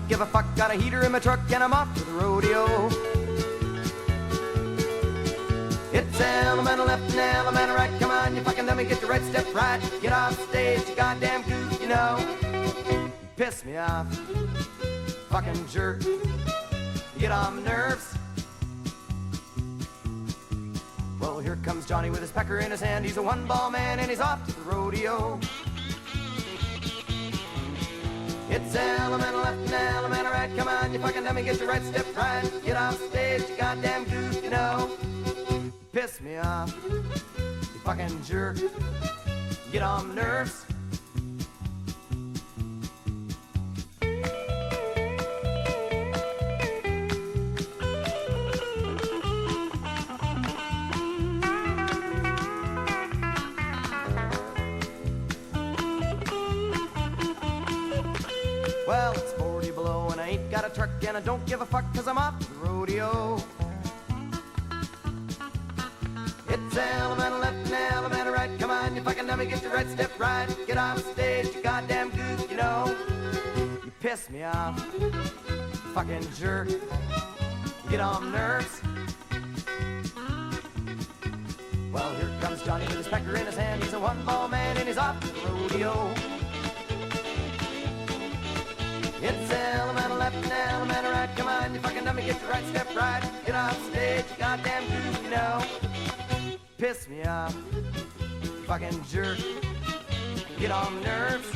don't give a fuck. Got a heater in my truck and I'm off to the rodeo. It's elemental left and elemental right. Come on, you fucking dummy, get your right step right. Get off stage, you goddamn goof, you know. Piss me off, fucking jerk. You get on my nerves. Well, here comes Johnny with his pecker in his hand. He's a one-ball man and he's off to the rodeo. It's elemental left and elemental right. Come on, you fucking dummy, get your right step right. Get off stage, you goddamn goof, you know. Piss me off, you fucking jerk. Get on my nerves. Well, it's 40 below and I ain't got a truck and I don't give a fuck 'cause I'm off to the rodeo. It's elemental left and elemental right. Come on, you fucking dummy, get your right step right. Get off stage, you goddamn goof, you know. You piss me off, you fucking jerk. You get on my nerves. Well, here comes Johnny with his pecker in his hand. He's a one-ball man and he's off to the rodeo. It's elemental left and elemental right. Come on, you fucking dummy, get your right step right. Get off stage, you goddamn goof, you know. Piss me off, fucking jerk. Get on my nerves.